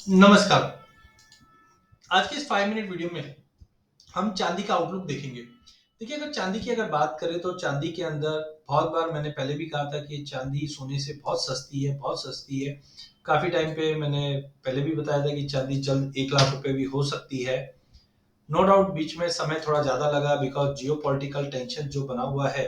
नमस्कार। आज के इस 5 मिनट वीडियो में हम चांदी का आउटलुक देखेंगे। देखिए, अगर चांदी की अगर बात करें तो चांदी के अंदर बहुत बार मैंने पहले भी कहा था कि चांदी सोने से बहुत सस्ती है, बहुत सस्ती है। काफ़ी टाइम पे मैंने पहले भी बताया था कि चांदी जल्द 1 लाख रुपए भी हो सकती है। नो डाउट बीच में समय थोड़ा ज़्यादा लगा बिकॉज़ जियोपॉलिटिकल टेंशन जो बना हुआ है,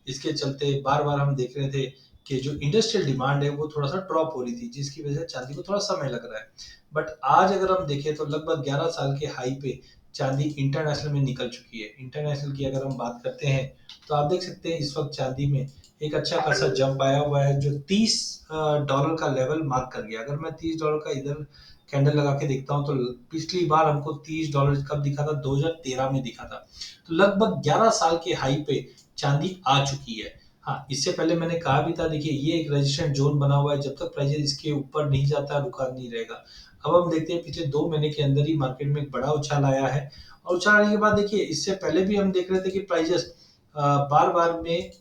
इसके चलते बार-बार हम देख रहे थे कि जो इंडस्ट्रियल डिमांड है वो थोड़ा-सा ड्रॉप हो रही थी, जिसकी वजह से चांदी को थोड़ा समय लग रहा है। बट आज अगर हम देखें तो लगभग 11 साल के हाई पे चांदी इंटरनेशनल में निकल चुकी है। इंटरनेशनल की अगर हम बात करते हैं, तो आप देख सकते हैं इस वक़्त चांदी में एक अच्छा खासा जंप आया हुआ है जो 30 डॉलर का लेवल मार्क कर गया। अगर मैं $30 का इधर कैंडल लगा के देखता हूँ तो पिछली बार हमको $30 कब दिखा था? 2013 में दिखा था। तो लगभग 11 साल के हाई पे चांदी आ चुकी है। हाँ, इससे पहले मैंने कहा भी था, देखिए ये एक रेजिस्टेंट जोन बना हुआ है, जब तक प्राइस इसके ऊपर नहीं जाता रुका नहीं रहेगा। अब हम देखते हैं पिछले 2 महीने के अंदर ही मार्केट में एक बड़ा उछाल आया है और उछाल आने के बाद देखिए इससे पहले भी हम देख रहे थे कि प्राइजेस बार-बार में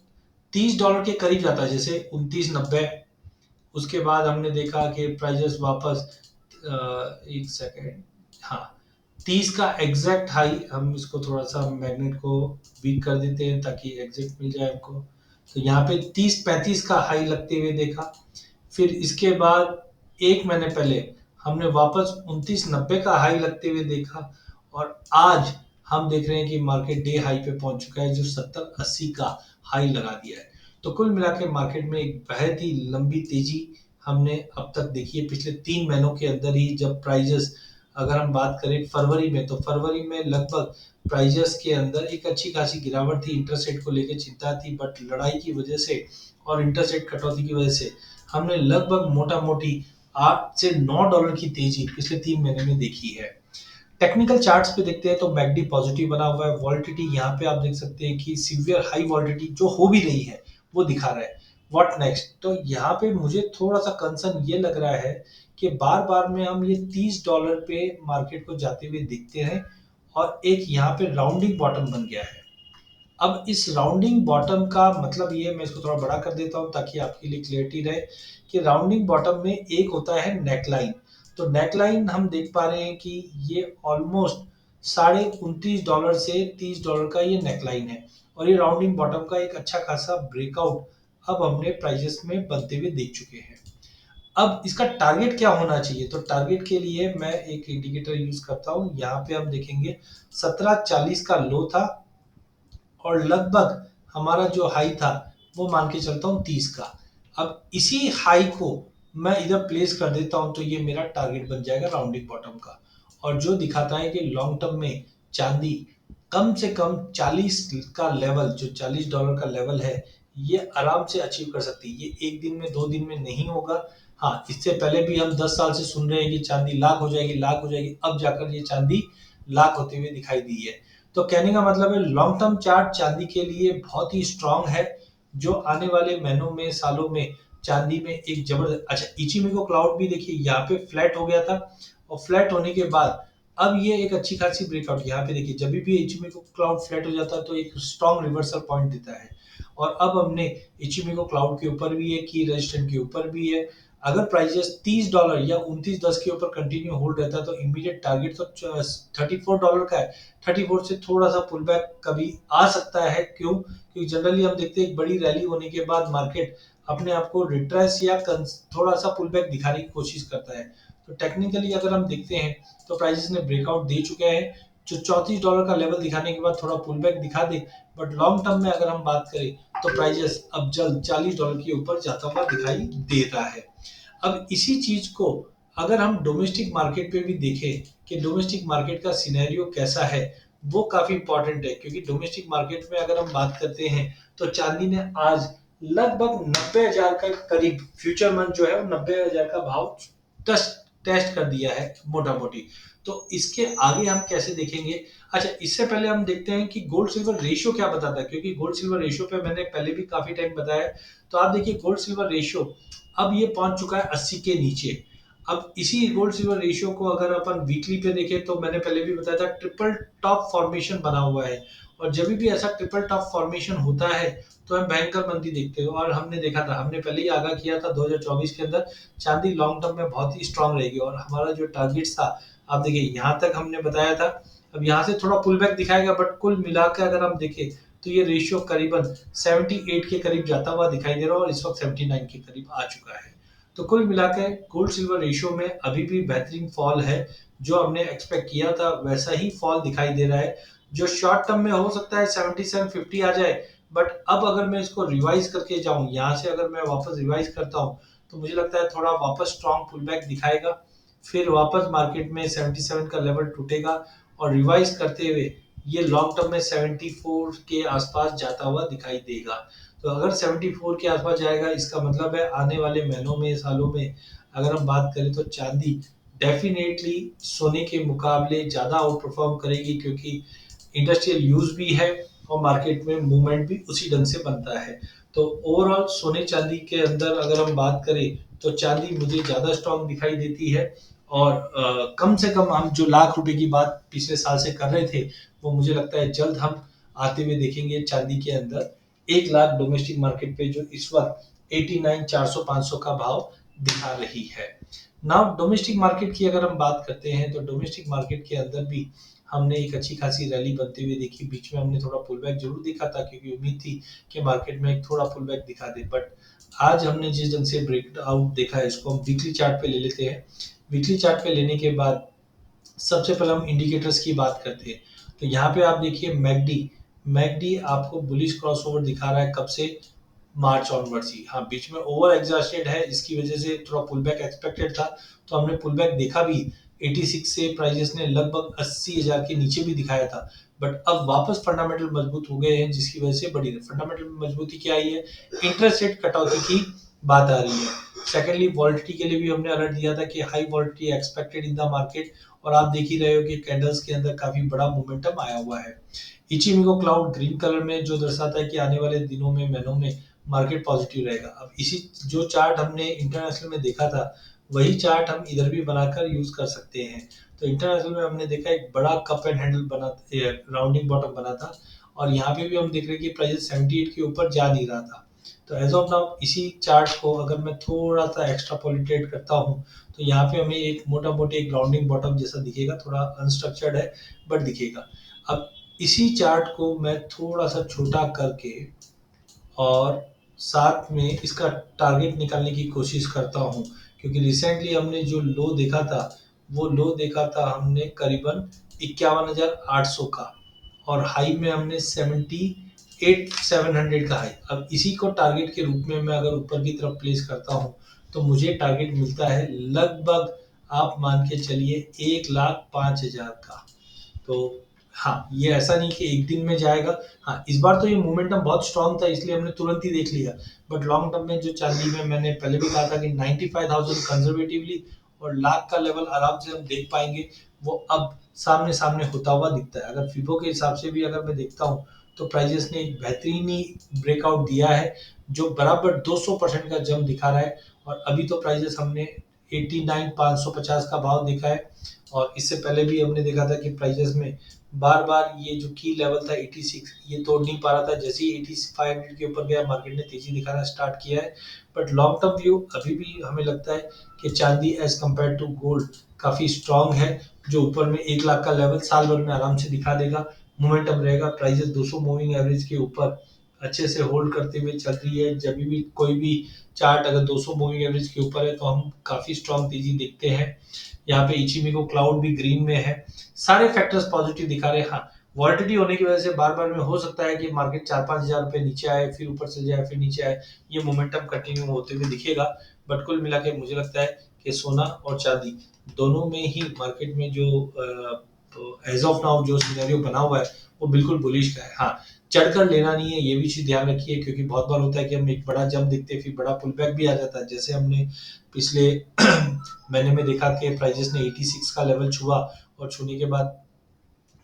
$30 के करीब जाता है, जैसे 29.90। उसके बाद हमने देखा कि प्राइजेस वापस एक सेकेंड, हाँ, 30 का एग्जैक्ट हाई, हम इसको थोड़ा सा मैग्नेट को वीक कर देते हैं ताकि एग्जैक्ट मिल जाए हमको। तो यहाँ पे 30-35 का हाई लगते हुए देखा। फिर इसके बाद एक महीने पहले हमने वापस 29.90 का हाई लगते हुए देखा और आज हम देख रहे हैं कि मार्केट डे हाई पे पहुंच चुका है जो 70-80 का हाई लगा दिया है। तो कुल मिला के मार्केट में एक बहुत ही लंबी तेजी हमने अब तक देखी है पिछले 3 महीनों के अंदर ही। जब प्राइजेस अगर हम बात करें फरवरी में, तो फरवरी में लगभग प्राइजेस के अंदर एक अच्छी खासी गिरावट थी, इंटरेस्ट रेट को लेकर चिंता थी, बट लड़ाई की वजह से और इंटरेस्ट रेट कटौती की वजह से हमने लगभग मोटा मोटी 8 से $9 की तेजी पिछले 3 महीने में देखी है। टेक्निकल चार्ट्स पे देखते हैं तो मैकडी पॉजिटिव बना हुआ है। वॉलिटिलिटी यहाँ पे आप देख सकते हैं कि सीवियर हाई वॉलिटिलिटी जो हो भी रही है वो दिखा रहा है। What next? तो यहाँ पे मुझे थोड़ा सा कंसर्न ये लग रहा है कि बार बार में हम ये $30 पे मार्केट को जाते हुए देखते हैं और एक यहाँ पे राउंडिंग बॉटम बन गया है। अब इस राउंडिंग बॉटम का मतलब ये, मैं इसको थोड़ा बड़ा कर देता हूँ ताकि आपके लिए क्लियरिटी रहे कि राउंडिंग बॉटम में एक होता है नेकलाइन। तो नेकलाइन हम देख पा रहे हैं कि ये ऑलमोस्ट $29.5 से $30 का ये नेकलाइन है और ये राउंडिंग बॉटम का एक अच्छा खासा ब्रेकआउट अब हमने प्राइजेस में बनते हुए देख चुके हैं। अब इसका टारगेट क्या होना चाहिए? तो टारगेट के लिए मैं एक इंडिकेटर यूज करता हूँ। यहाँ पे हम देखेंगे 1740 का लो था और लगभग हमारा जो हाई था वो मान के चलता हूँ 30 का। अब इसी हाई को मैं इधर प्लेस कर देता हूँ तो ये मेरा टारगेट बन जाएगा राउंडिंग बॉटम का, और जो दिखाता है कि लॉन्ग टर्म में चांदी कम से कम 40 का लेवल, जो $40 का लेवल है, ये आराम से अचीव कर सकती है। ये एक दिन में 2 दिन में नहीं होगा। हाँ, इससे पहले भी हम 10 साल से सुन रहे हैं कि चांदी लाख हो जाएगी, लाख हो जाएगी, अब जाकर ये चांदी लाख होते हुए दिखाई दी है। तो कहने का मतलब है लॉन्ग टर्म चार्ट चांदी के लिए बहुत ही स्ट्रांग है, जो आने वाले महीनों में, सालों में चांदी में एक जबरदस्त। अच्छा, इचिमिको क्लाउड भी देखिए यहाँ पे फ्लैट हो गया था और फ्लैट होने के बाद अब ये एक अच्छी खासी ब्रेकआउट। यहाँ पे देखिए जब भी इचिमिको क्लाउड फ्लैट हो जाता है तो एक स्ट्रांग रिवर्सल पॉइंट देता है और अब हमने इचिमिको क्लाउड के ऊपर भी है, की रेजिस्टेंस के ऊपर भी है। अगर प्राइजेस $30 या 29.10 के ऊपर कंटिन्यू होल्ड रहता है तो इमीडिएट टारगेट तो $34 का है। 34 से थोड़ा सा पुल बैक कभी आ सकता है। क्यों? क्योंकि जनरली हम देखते हैं एक बड़ी रैली होने के बाद मार्केट अपने आप को रिट्रेस या थोड़ा सा पुल बैक दिखाने की कोशिश करता है। तो टेक्निकली अगर हम देखते हैं तो प्राइसेस ने ब्रेकआउट दे चुके हैं, जो $34 का लेवल दिखाने के बाद थोड़ा पुल बैक दिखा दे। बट लॉन्ग टर्म में अगर हम बात करें तो प्राइजेस अब जल्द $40 के ऊपर जाता हुआ दिखाई दे रहा है। अब इसी चीज को अगर हम डोमेस्टिक मार्केट पे भी देखें कि डोमेस्टिक मार्केट का सिनेरियो कैसा है, वो काफी इंपॉर्टेंट है। क्योंकि डोमेस्टिक मार्केट में अगर हम बात करते हैं तो चांदी ने आज लगभग 90,000 का करीब फ्यूचर मंथ जो है वो 90,000 का भाव टेस्ट टेस्ट कर दिया है मोटा मोटी। तो इसके आगे हम कैसे देखेंगे? अच्छा, इससे पहले हम देखते हैं कि गोल्ड सिल्वर रेशियो क्या बताता है, क्योंकि गोल्ड सिल्वर रेशियो पे मैंने पहले भी काफी टाइम बताया। तो आप देखिए गोल्ड सिल्वर रेशियो अब ये पहुंच चुका है 80 के नीचे। अब इसी गोल्ड सिल्वर रेशियो को अगर अपन वीकली पे देखें तो मैंने पहले भी बताया था ट्रिपल टॉप फॉर्मेशन बना हुआ है और जब भी ऐसा ट्रिपल टॉप फॉर्मेशन होता है तो हम भयंकर मंदी देखते हैं। और हमने देखा था, हमने पहले ही आगाह किया था 2024 के अंदर चांदी लॉन्ग टर्म में बहुत ही स्ट्रांग रहेगी। और हमारा जो टारगेट था, आप देखिए यहाँ तक हमने बताया था, अब यहाँ से थोड़ा पुल बैक दिखाएगा, बट कुल मिलाकर अगर हम देखें तो ये रेशियो करीबन 78 के करीब जाता हुआ दिखाई दे रहा है और इस वक्त 79 के करीब आ चुका है। तो कुल मिलाकर गोल्ड सिल्वर रेशियो में अभी भी बेहतरीन फॉल है। जो हमने एक्सपेक्ट किया था वैसा ही फॉल दिखाई दे रहा है। जो शॉर्ट टर्म में हो सकता है 7750 आ जाए, बट अब अगर मैं इसको रिवाइज करके जाऊं, यहाँ से अगर मैं वापस रिवाइज करता हूं तो मुझे लगता है थोड़ा वापस स्ट्रॉन्ग पुल बैक दिखाएगा, फिर वापस मार्केट में 77 का लेवल टूटेगा और रिवाइज करते हुए ये लॉन्ग टर्म में 74 के आसपास जाता हुआ दिखाई देगा। तो अगर 74 के आसपास जाएगा, इसका मतलब है आने वाले महीनों में, सालों में अगर हम बात करें तो चांदी डेफिनेटली सोने के मुकाबले ज्यादा आउट परफॉर्म करेगी, क्योंकि इंडस्ट्रियल यूज भी है और मार्केट में मूवमेंट भी उसी ढंग से बनता है। तो ओवरऑल सोने चांदी के अंदर अगर हम बात करें तो चांदी मुझे ज्यादा स्ट्रांग दिखाई देती है। और कम से कम हम जो लाख रुपए की बात पिछले साल से कर रहे थे, वो मुझे लगता है जल्द हम आते हुए देखेंगे चांदी के अंदर 1 लाख डोमेस्टिक मार्केट पे, जो इस वक्त 89 400 500 का भाव दिखा रही है। नाउ डोमेस्टिक मार्केट की अगर हम बात करते हैं तो डोमेस्टिक मार्केट के अंदर भी हमने एक अच्छी खासी रैली बनते हुए देखी। बीच में हमने थोड़ा पुल बैक जरूर दिखा था, क्योंकि उम्मीद थी कि मार्केट में एक थोड़ा पुल बैक दिखा दे, बट आज हमने जिस ढंग से ब्रेकआउट देखा है, इसको हम वीकली चार्ट पे ले लेते हैं। वीकली चार्ट पे लेने के बाद सबसे पहले हम इंडिकेटर्स की बात करते हैं। तो यहाँ पे आप देखिए मैकडी, मैकडी आपको बुलिश क्रॉसओवर दिखा रहा है कब से, मार्च ऑनवर्ड्स ही। हाँ, बीच में ओवर एग्जॉस्टेड है, इसकी वजह से थोड़ा पुल बैक एक्सपेक्टेड था, तो हमने पुल बैक देखा भी। 86 से प्राइजेस ने लगभग 80,000 के नीचे भी दिखाया था, बट अब वापस फंडामेंटल मजबूत हो गए हैं, जिसकी वजह से बड़ी फंडामेंटल मजबूती क्या आई है, इंटरेस्ट रेट कटौती की बात आ रही है। सेकेंडली वॉलिटिटी के लिए भी हमने अलर्ट दिया था कि high volatility expected in the market, और आप देख ही रहे हो कि कैंडल्स के अंदर काफी बड़ा मोमेंटम आया हुआ है। इचिमिको क्लाउड ग्रीन कलर में जो दर्शाता है कि आने वाले दिनों में, महीनों में मार्केट पॉजिटिव रहेगा। अब इसी जो चार्ट हमने इंटरनेशनल में देखा था, वही चार्ट हम इधर भी बनाकर यूज कर सकते हैं। तो इंटरनेशनल में हमने देखा एक बड़ा कप एंड हैंडल बना, राउंडिंग बॉटम बना था, और यहाँ पे भी हम देख रहे हैं कि प्राइस 78 के ऊपर जा नहीं रहा था। तो एज ऑफ नाउ इसी चार्ट को अगर मैं थोड़ा सा एक्स्ट्रापोलेटेट करता हूँ, तो यहाँ पे हमें एक मोटा मोटी एक राउंडिंग बॉटम जैसा दिखेगा, थोड़ा अनस्ट्रक्चर्ड है बट दिखेगा। अब इसी चार्ट को मैं थोड़ा सा छोटा करके और साथ में इसका टारगेट निकालने की कोशिश करता हूँ, क्योंकि रिसेंटली हमने जो लो देखा था, वो लो देखा था हमने करीबन 51,800 का, और हाई में हमने 78,700 का हाई। अब इसी को टारगेट के रूप में मैं अगर ऊपर की तरफ प्लेस करता हूँ तो मुझे टारगेट मिलता है लगभग, आप मान के चलिए 1,05,000 का। तो हाँ, ये ऐसा नहीं कि एक दिन में जाएगा। हाँ, इस बार तो ये मोमेंटम बहुत स्ट्रांग था, इसलिए हमने तुरंत ही देख लिया। बट लॉन्ग टर्म में जो चांदी में मैंने पहले भी कहा था कि 95,000 कंजर्वेटिवली और लाख का लेवल आराम से हम देख पाएंगे, वो अब सामने सामने होता हुआ दिखता है। अगर फिबो के हिसाब से भी अगर मैं देखता हूँ तो प्राइजेस ने एक बेहतरीन ही ब्रेकआउट दिया है, जो बराबर 200% का जंप दिखा रहा है। और अभी तो प्राइजेस हमने 89,550 का भाव देखा है, और इससे पहले भी हमने देखा था कि प्राइजेस में बार बार ये जो की लेवल था 86, ये तोड़ नहीं पा रहा था। जैसे ही 8500 के ऊपर गया, मार्केट ने तेजी दिखाना स्टार्ट किया है। बट लॉन्ग टर्म व्यू अभी भी हमें लगता है कि चांदी एज कम्पेयर टू गोल्ड काफी स्ट्रांग है, जो ऊपर में 1 लाख का लेवल साल भर में आराम से दिखा देगा। मोमेंटम रहेगा, प्राइजेस 200 मूविंग एवरेज के ऊपर अच्छे से होल्ड करते हुए चल रही है। जब भी कोई भी चार्ट अगर 200 मूविंग एवरेज के ऊपर है तो हम काफी स्ट्रांग तेजी देखते हैं। यहाँ पे इचिमिको क्लाउड भी ग्रीन में है, सारे फैक्टर्स पॉजिटिव दिखा रहे हैं। हाँ, वॉलिटिलिटी होने की वजह से बार बार में हो सकता है कि मार्केट 4-5 हजार रुपए नीचे आए, फिर ऊपर चले जाए, फिर नीचे आए, ये मोमेंटम कंटिन्यू होते हुए दिखेगा। बट कुल मिला के मुझे लगता है कि सोना और चांदी दोनों में ही मार्केट में जो एज ऑफ नाउ जो सिनेरियो बना हुआ है वो बिल्कुल बुलिश का है। हाँ, चढ़कर लेना नहीं है, ये भी चीज ध्यान रखिए, क्योंकि बहुत बार होता है कि हम एक बड़ा जंप दिखते हैं, फिर बड़ा पुल बैक भी आ जाता है। जैसे हमने पिछले महीने में देखा कि प्राइजेस ने 86 का लेवल छुआ, और छूने के बाद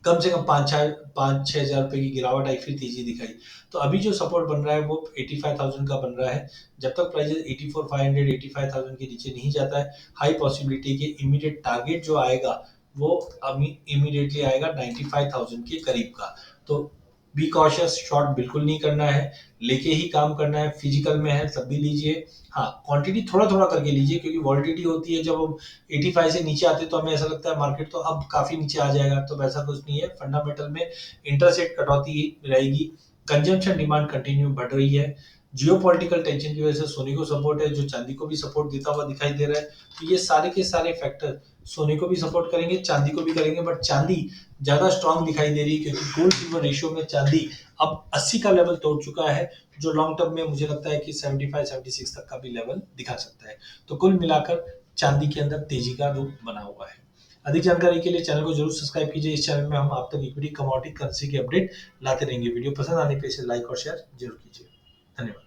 कम से कम 5-6 हजार रुपए की गिरावट आई, फिर तेजी दिखाई। तो अभी जो सपोर्ट बन रहा है वो 85,000 का बन रहा है। जब तक प्राइजेस 84,500 85,000 के नीचे नहीं जाता है, हाई पॉसिबिलिटी के इमीडिएट टारगेट जो आएगा वो इमीडिएटली आएगा 95,000 के करीब का। तो बी कॉशियस, शॉर्ट बिल्कुल नहीं करना है, लेके ही काम करना है, फिजिकल में है तब भी लीजिए। हाँ, क्वांटिटी थोड़ा थोड़ा करके लीजिए, क्योंकि वॉलिटिलिटी होती है जब हम 85 से नीचे आते हैं तो हमें ऐसा लगता है मार्केट तो अब काफी नीचे आ जाएगा, तो वैसा कुछ नहीं है। फंडामेंटल में इंटरसेट कटौती रहेगी, कंजम्पशन डिमांड कंटिन्यू बढ़ रही है, जियो पॉलिटिकल टेंशन की वजह से सोने को सपोर्ट है, जो चांदी को भी सपोर्ट देता हुआ दिखाई दे रहा है। तो ये सारे के सारे फैक्टर सोने को भी सपोर्ट करेंगे, चांदी को भी करेंगे, बट चांदी ज्यादा स्ट्रांग दिखाई दे रही है, क्योंकि गोल्ड सिल्वर रेशियो में चांदी अब 80 का लेवल तोड़ चुका है, जो लॉन्ग टर्म में मुझे लगता है कि 75-76 तक का भी लेवल दिखा सकता है। तो कुल मिलाकर चांदी के अंदर तेजी का रुख बना हुआ है। अधिक जानकारी के लिए चैनल को जरूर सब्सक्राइब कीजिए। इस चैनल में हम आप तक इक्विटी, कमोडिटी, करेंसी की अपडेट लाते रहेंगे। वीडियो पसंद आने पे इसे लाइक और शेयर जरूर कीजिए। धन्यवाद।